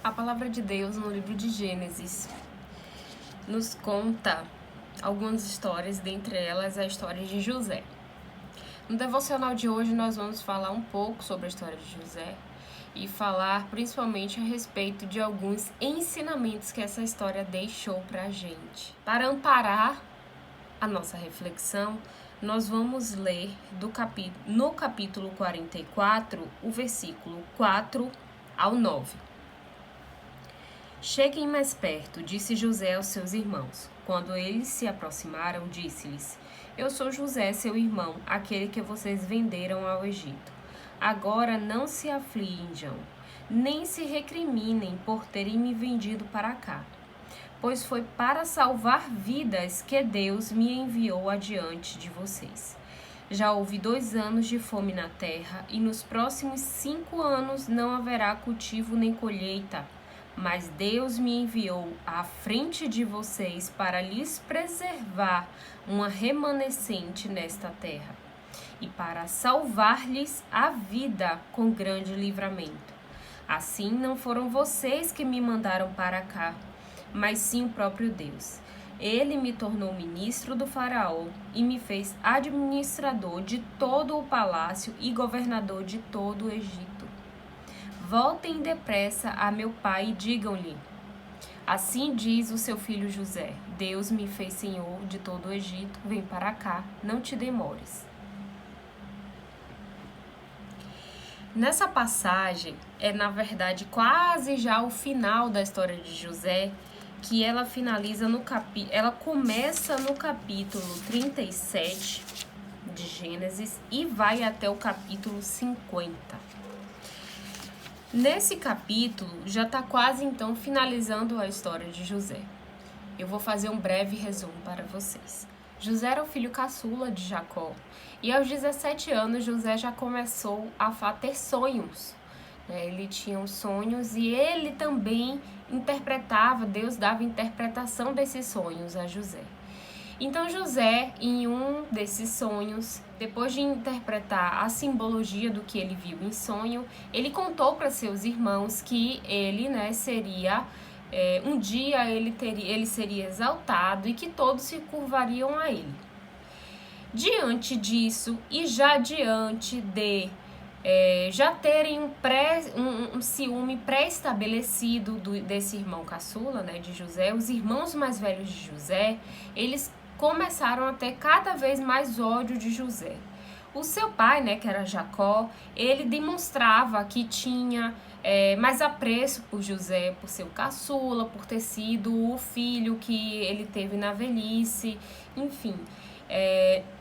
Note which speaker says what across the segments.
Speaker 1: A palavra de Deus no livro de Gênesis nos conta algumas histórias, dentre elas a história de José. No devocional de hoje nós vamos falar um pouco sobre a história de José e falar principalmente a respeito de alguns ensinamentos que essa história deixou pra gente. Para amparar a nossa reflexão, nós vamos ler no capítulo 44, o versículo 4 ao 9. Cheguem mais perto, disse José aos seus irmãos. Quando eles se aproximaram, disse-lhes: Eu sou José, seu irmão, aquele que vocês venderam ao Egito. Agora não se aflijam, nem se recriminem por terem me vendido para cá, pois foi para salvar vidas que Deus me enviou adiante de vocês. Já houve 2 anos de fome na terra, e nos próximos 5 anos não haverá cultivo nem colheita. Mas Deus me enviou à frente de vocês para lhes preservar uma remanescente nesta terra e para salvar-lhes a vida com grande livramento. Assim não foram vocês que me mandaram para cá, mas sim o próprio Deus. Ele me tornou ministro do faraó e me fez administrador de todo o palácio e governador de todo o Egito. Voltem depressa a meu pai e digam-lhe: Assim diz o seu filho José: Deus me fez senhor de todo o Egito. Vem para cá, não te demores. Nessa passagem é, na verdade, quase já o final da história de José, que ela finaliza ela começa no capítulo 37 de Gênesis e vai até o capítulo 50. Nesse capítulo, já está quase então finalizando a história de José. Eu vou fazer um breve resumo para vocês. José era o filho caçula de Jacó, e aos 17 anos José já começou a ter sonhos. Ele tinha sonhos e ele também interpretava, Deus dava interpretação desses sonhos a José. Então José, em um desses sonhos, depois de interpretar a simbologia do que ele viu em sonho, ele contou para seus irmãos que ele, seria, um dia ele seria exaltado e que todos se curvariam a ele. Diante disso e já diante de já terem um ciúme pré-estabelecido desse irmão caçula, de José, os irmãos mais velhos de José, eles começaram a ter cada vez mais ódio de José. O seu pai, que era Jacó, ele demonstrava que tinha mais apreço por José, por seu caçula, por ter sido o filho que ele teve na velhice, enfim.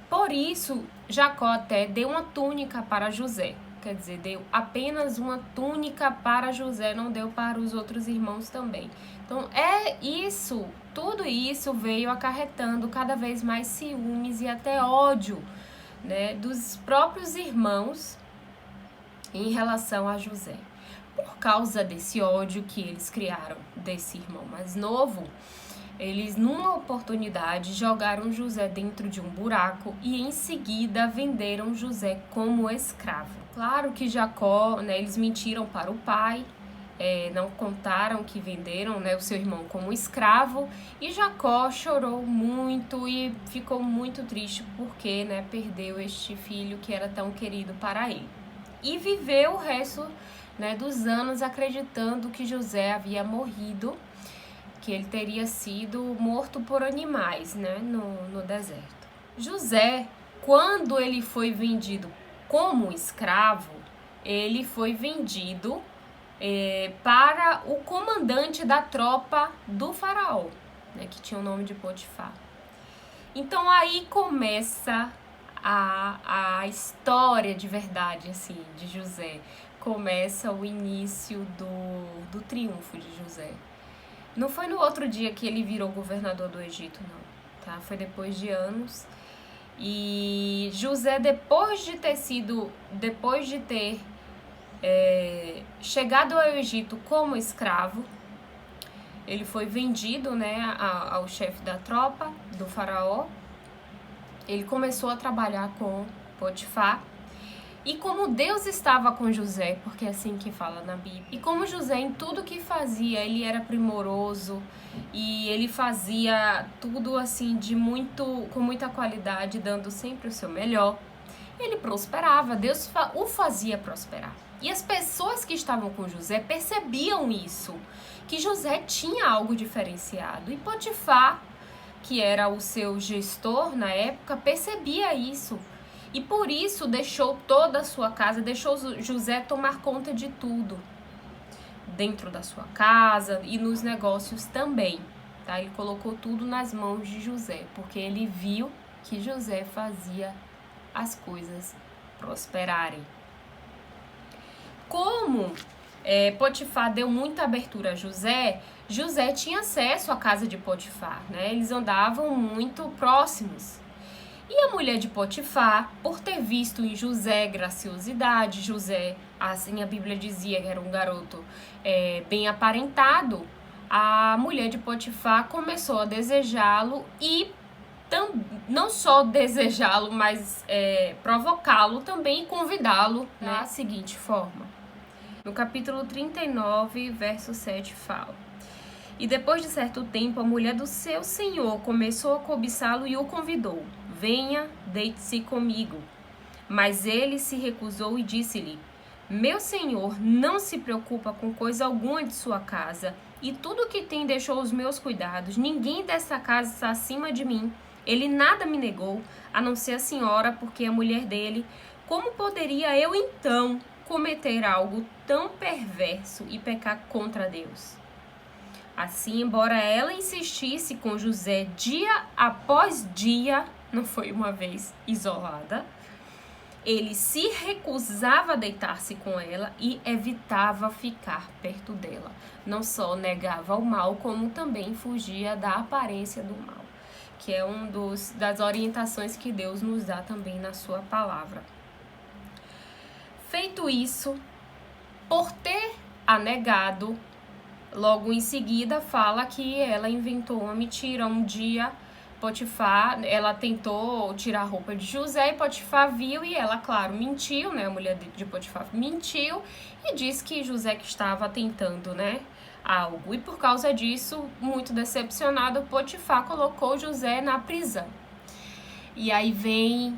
Speaker 1: Por isso, Jacó até deu uma túnica para José. Quer dizer, deu apenas uma túnica para José, não deu para os outros irmãos também. Então, tudo isso veio acarretando cada vez mais ciúmes e até ódio, dos próprios irmãos em relação a José. Por causa desse ódio que eles criaram desse irmão mais novo, eles, numa oportunidade, jogaram José dentro de um buraco e, em seguida, venderam José como escravo. Claro que Jacó, eles mentiram para o pai, não contaram que venderam, o seu irmão como escravo, e Jacó chorou muito e ficou muito triste porque, perdeu este filho que era tão querido para ele. E viveu o resto, dos anos acreditando que José havia morrido, que ele teria sido morto por animais, no deserto. José, quando ele foi vendido como escravo, ele foi vendido para o comandante da tropa do faraó, que tinha o nome de Potifar. Então aí começa a história de verdade, assim, de José. Começa o início do triunfo de José. Não foi no outro dia que ele virou governador do Egito, não, tá? Foi depois de anos. E José, depois de ter chegado ao Egito como escravo, ele foi vendido, ao chefe da tropa do faraó. Ele começou a trabalhar com Potifar E como Deus estava com José, porque é assim que fala na Bíblia. E como José, em tudo que fazia, ele era primoroso e ele fazia tudo assim com muita qualidade, dando sempre o seu melhor. Ele prosperava, Deus o fazia prosperar. E as pessoas que estavam com José percebiam isso, que José tinha algo diferenciado. E Potifar, que era o seu gestor na época, percebia isso. E por isso deixou toda a sua casa, deixou José tomar conta de tudo. Dentro da sua casa e nos negócios também. Tá? Ele colocou tudo nas mãos de José, porque ele viu que José fazia as coisas prosperarem. Como Potifar deu muita abertura a José, José tinha acesso à casa de Potifar, né? Eles andavam muito próximos. E a mulher de Potifar, por ter visto em José graciosidade, José, assim a Bíblia dizia que era um garoto bem aparentado, a mulher de Potifar começou a desejá-lo e não só desejá-lo, mas provocá-lo também e convidá-lo da seguinte forma. No capítulo 39, verso 7 fala: E depois de certo tempo, a mulher do seu senhor começou a cobiçá-lo e o convidou: Venha, deite-se comigo. Mas ele se recusou e disse-lhe: Meu senhor não se preocupa com coisa alguma de sua casa, e tudo que tem deixou os meus cuidados. Ninguém dessa casa está acima de mim. Ele nada me negou, a não ser a senhora, porque é mulher dele. Como poderia eu, então, cometer algo tão perverso e pecar contra Deus? Assim, embora ela insistisse com José dia após dia, não foi uma vez isolada, ele se recusava a deitar-se com ela e evitava ficar perto dela. Não só negava o mal, como também fugia da aparência do mal, que é das orientações que Deus nos dá também na sua palavra. Feito isso, por ter a negado, logo em seguida fala que ela inventou uma mentira. Um dia, Potifar, ela tentou tirar a roupa de José e Potifar viu e ela, claro, mentiu, né? A mulher de Potifar mentiu e disse que José que estava tentando, né, algo. E por causa disso, muito decepcionado, Potifar colocou José na prisão. E aí vem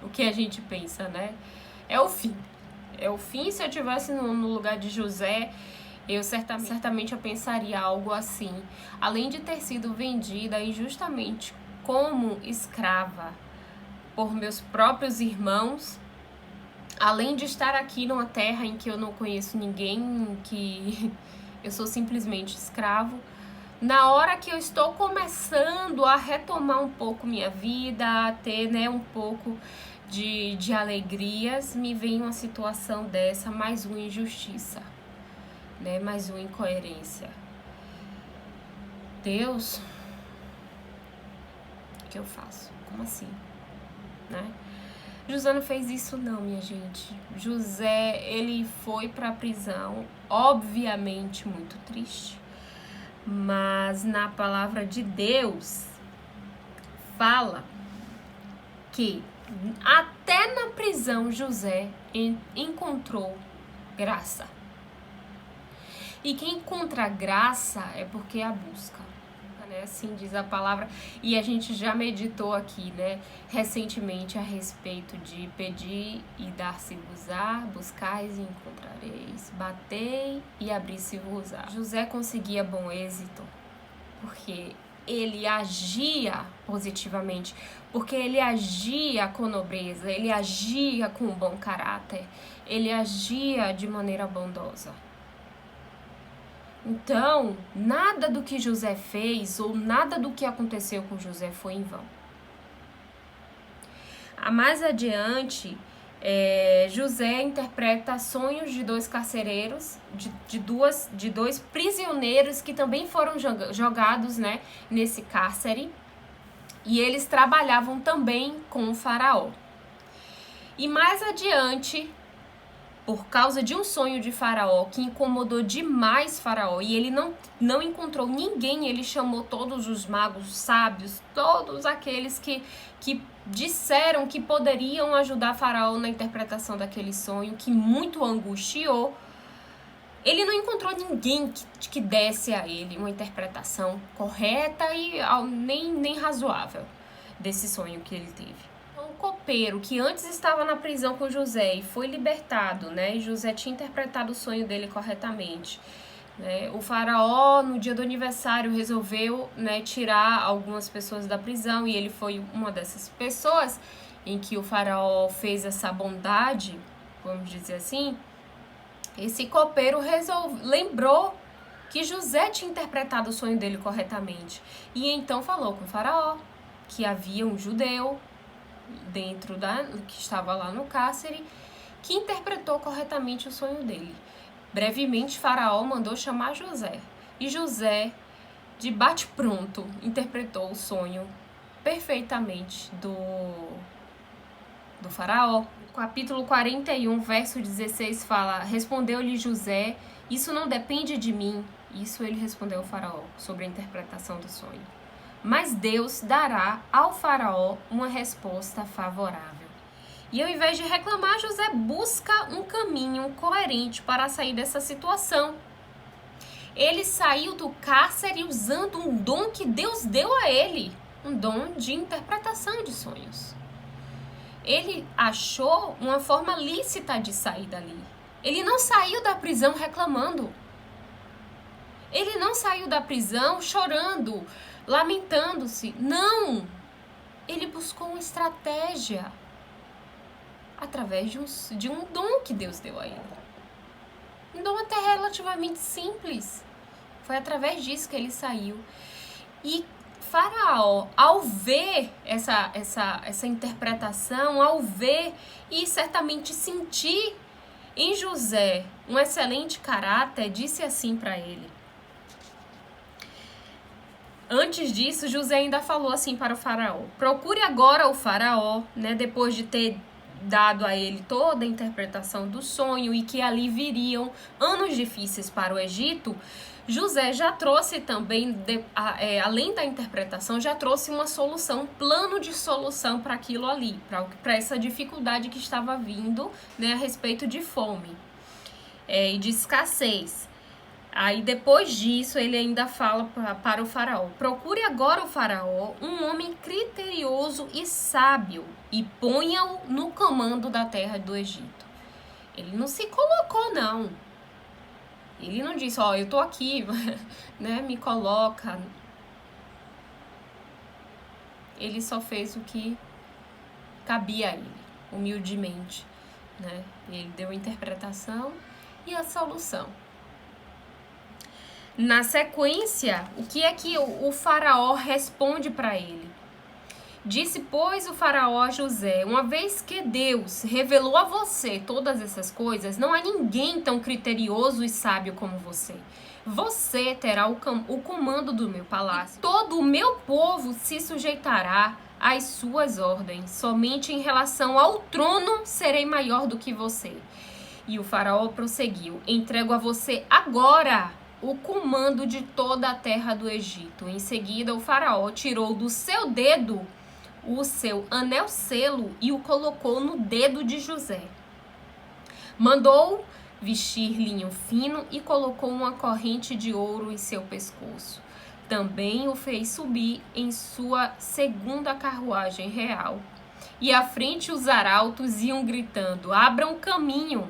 Speaker 1: o que a gente pensa, né? É o fim. É o fim. Se eu estivesse no lugar de José, eu certamente eu pensaria algo assim. Além de ter sido vendida injustamente como escrava por meus próprios irmãos, além de estar aqui numa terra em que eu não conheço ninguém, que eu sou simplesmente escravo, na hora que eu estou começando a retomar um pouco minha vida, a ter, né, um pouco de alegrias, me vem uma situação dessa, mais uma injustiça, né, mais uma incoerência. Deus, o que eu faço? Como assim? Né? José não fez isso não, minha gente. José, ele foi para a prisão, obviamente muito triste, mas na palavra de Deus fala que até na prisão José encontrou graça. E quem encontra graça é porque a busca, né? Assim diz a palavra. E a gente já meditou aqui, né, recentemente a respeito de pedir e dar-se-vos-á, buscais e encontrareis, batei e abri-se-vos-á. José conseguia bom êxito porque ele agia positivamente, porque ele agia com nobreza, ele agia com bom caráter, ele agia de maneira bondosa. Então, nada do que José fez ou nada do que aconteceu com José foi em vão. Mais adiante, José interpreta sonhos de dois carcereiros, de dois prisioneiros que também foram jogados, né, nesse cárcere, e eles trabalhavam também com o faraó. E mais adiante, por causa de um sonho de Faraó que incomodou demais Faraó e ele não encontrou ninguém, ele chamou todos os magos sábios, todos aqueles que disseram que poderiam ajudar Faraó na interpretação daquele sonho, que muito angustiou. Ele não encontrou ninguém que desse a ele uma interpretação correta e nem razoável desse sonho que ele teve. Então, o copeiro, que antes estava na prisão com José e foi libertado, né? E José tinha interpretado o sonho dele corretamente. O faraó, no dia do aniversário, resolveu, né, tirar algumas pessoas da prisão, e ele foi uma dessas pessoas em que o faraó fez essa bondade, vamos dizer assim. Esse copeiro lembrou que José tinha interpretado o sonho dele corretamente, e então falou com o faraó que havia um judeu que estava lá no cárcere, que interpretou corretamente o sonho dele. Brevemente, Faraó mandou chamar José. E José, de bate-pronto, interpretou o sonho perfeitamente do Faraó. O capítulo 41, verso 16 fala: respondeu-lhe José, isso não depende de mim. Isso ele respondeu ao Faraó, sobre a interpretação do sonho. Mas Deus dará ao Faraó uma resposta favorável. E ao invés de reclamar, José busca um caminho coerente para sair dessa situação. Ele saiu do cárcere usando um dom que Deus deu a ele, um dom de interpretação de sonhos. Ele achou uma forma lícita de sair dali. Ele não saiu da prisão reclamando. Ele não saiu da prisão chorando, lamentando-se. Não! Ele buscou uma estratégia através de um dom que Deus deu a ele. Um dom até relativamente simples. Foi através disso que ele saiu. E Faraó, ao ver essa interpretação, ao ver e certamente sentir em José um excelente caráter, disse assim para ele. Antes disso, José ainda falou assim para o faraó: procure agora o faraó, né, depois de ter dado a ele toda a interpretação do sonho e que ali viriam anos difíceis para o Egito. José já trouxe também, além da interpretação, já trouxe uma solução, um plano de solução para aquilo ali, para essa dificuldade que estava vindo, né, a respeito de fome e de escassez. Aí depois disso ele ainda fala para o faraó: procure agora o faraó, um homem criterioso e sábio, e ponha-o no comando da terra do Egito. Ele não se colocou, não. Ele não disse: ó, eu tô aqui, né, me coloca. Ele só fez o que cabia a ele, humildemente, né? Ele deu a interpretação e a solução. Na sequência, o que é que o faraó responde para ele? Disse, pois, o faraó a José: uma vez que Deus revelou a você todas essas coisas, não há ninguém tão criterioso e sábio como você. Você terá o comando do meu palácio. Todo o meu povo se sujeitará às suas ordens. Somente em relação ao trono serei maior do que você. E o faraó prosseguiu: entrego a você agora o comando de toda a terra do Egito. Em seguida, o faraó tirou do seu dedo o seu anel-selo e o colocou no dedo de José. Mandou vestir linho fino e colocou uma corrente de ouro em seu pescoço. Também o fez subir em sua segunda carruagem real. E à frente os arautos iam gritando: abram caminho.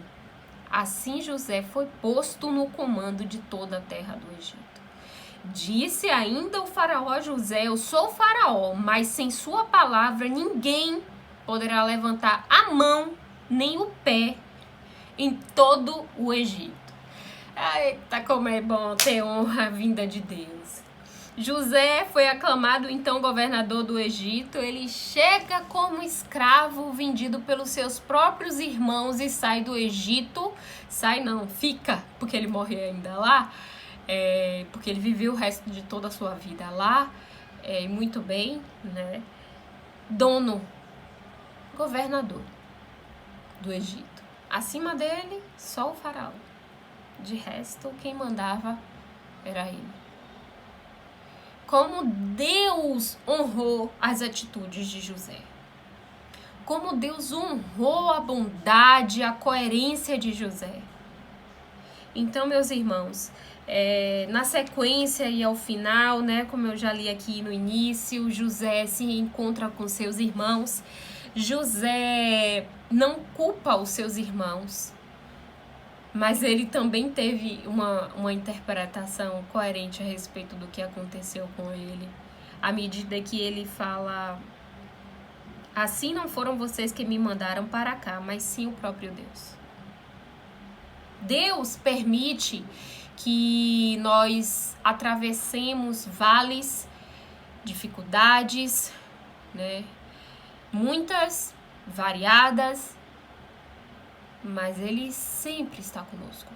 Speaker 1: Assim José foi posto no comando de toda a terra do Egito. Disse ainda o faraó a José: eu sou o faraó, mas sem sua palavra ninguém poderá levantar a mão nem o pé em todo o Egito. Eita, como é bom ter honra vinda de Deus. José foi aclamado então governador do Egito. Ele chega como escravo vendido pelos seus próprios irmãos e sai do Egito. Sai não, fica, porque ele morreu ainda lá. Porque ele viveu o resto de toda a sua vida lá. Muito bem, né? Dono, governador do Egito. Acima dele, só o faraó. De resto, quem mandava era ele. Como Deus honrou as atitudes de José. como Deus honrou a bondade, a coerência de José. Então, meus irmãos, na sequência e ao final, né, como eu já li aqui no início, José se encontra com seus irmãos. José não culpa os seus irmãos, mas ele também teve uma interpretação coerente a respeito do que aconteceu com ele. À medida que ele fala, assim não foram vocês que me mandaram para cá, mas sim o próprio Deus. Deus permite que nós atravessemos vales, dificuldades, né? Muitas, variadas, mas Ele sempre está conosco.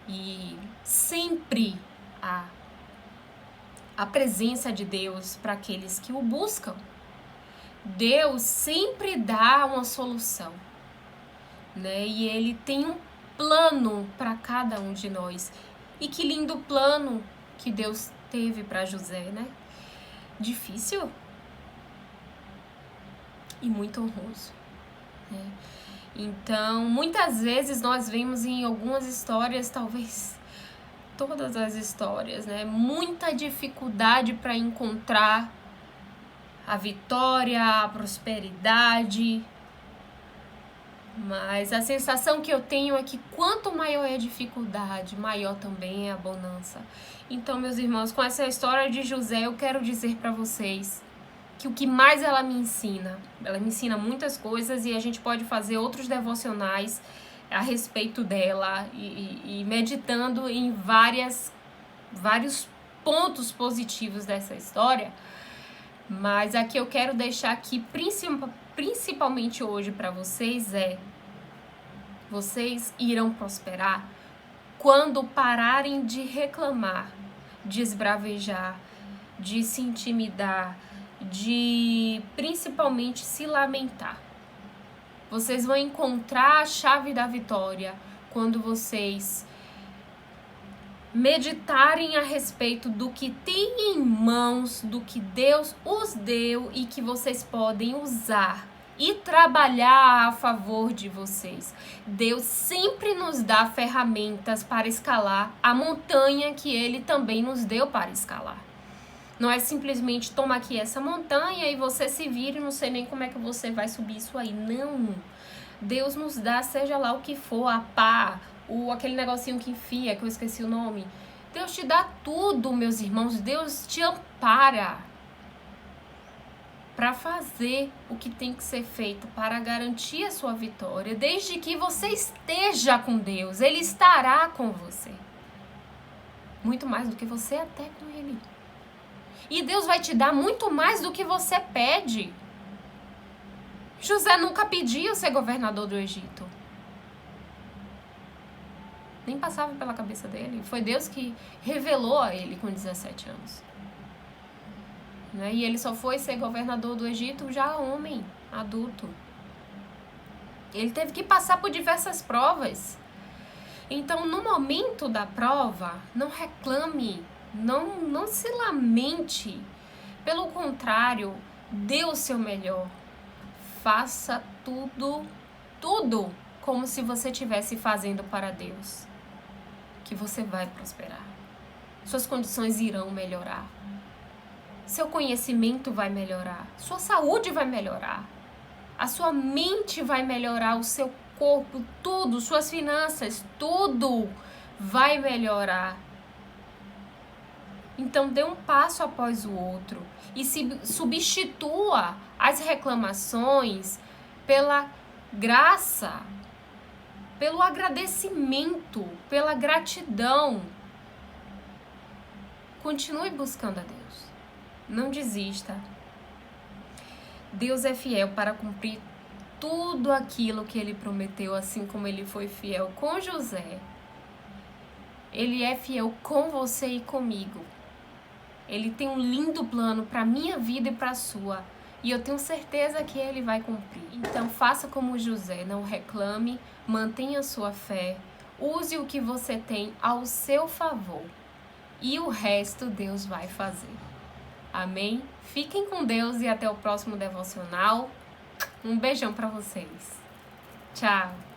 Speaker 1: E sempre há a presença de Deus para aqueles que o buscam. Deus sempre dá uma solução, né? E Ele tem um plano para cada um de nós. E que lindo plano que Deus teve para José, né? Difícil e muito honroso, né? Então, muitas vezes nós vemos em algumas histórias, talvez todas as histórias, né? Muita dificuldade para encontrar a vitória, a prosperidade. Mas a sensação que eu tenho é que quanto maior é a dificuldade, maior também é a bonança. Então, meus irmãos, com essa história de José, eu quero dizer para vocês que o que mais ela me ensina muitas coisas e a gente pode fazer outros devocionais a respeito dela e meditando em vários pontos positivos dessa história. Mas a que eu quero deixar aqui principalmente hoje para vocês vocês irão prosperar quando pararem de reclamar, de esbravejar, de se intimidar, de principalmente se lamentar. Vocês vão encontrar a chave da vitória quando vocês meditarem a respeito do que tem em mãos, do que Deus os deu e que vocês podem usar e trabalhar a favor de vocês. Deus sempre nos dá ferramentas para escalar a montanha que Ele também nos deu para escalar. Não é simplesmente toma aqui essa montanha e você se vira e não sei nem como é que você vai subir isso aí. Não. Deus nos dá, seja lá o que for, a pá, aquele negocinho que enfia, que eu esqueci o nome. Deus te dá tudo, meus irmãos. Deus te ampara para fazer o que tem que ser feito para garantir a sua vitória. Desde que você esteja com Deus, Ele estará com você. Muito mais do que você até com Ele. E Deus vai te dar muito mais do que você pede. José nunca pediu ser governador do Egito. Nem passava pela cabeça dele. Foi Deus que revelou a ele com 17 anos. Né? E ele só foi ser governador do Egito já homem, adulto. Ele teve que passar por diversas provas. Então, no momento da prova, não reclame, não se lamente. Pelo contrário, dê o seu melhor. Faça tudo como se você estivesse fazendo para Deus. Que você vai prosperar. Suas condições irão melhorar. Seu conhecimento vai melhorar. Sua saúde vai melhorar. A sua mente vai melhorar, o seu corpo, tudo, suas finanças, tudo vai melhorar. Então, dê um passo após o outro e se substitua as reclamações pela graça, pelo agradecimento, pela gratidão. Continue buscando a Deus. Não desista. Deus é fiel para cumprir tudo aquilo que Ele prometeu, assim como Ele foi fiel com José. Ele é fiel com você e comigo. Ele tem um lindo plano para a minha vida e para a sua. E eu tenho certeza que Ele vai cumprir. Então faça como José, não reclame, mantenha sua fé, use o que você tem ao seu favor. E o resto Deus vai fazer. Amém? Fiquem com Deus e até o próximo devocional. Um beijão para vocês. Tchau!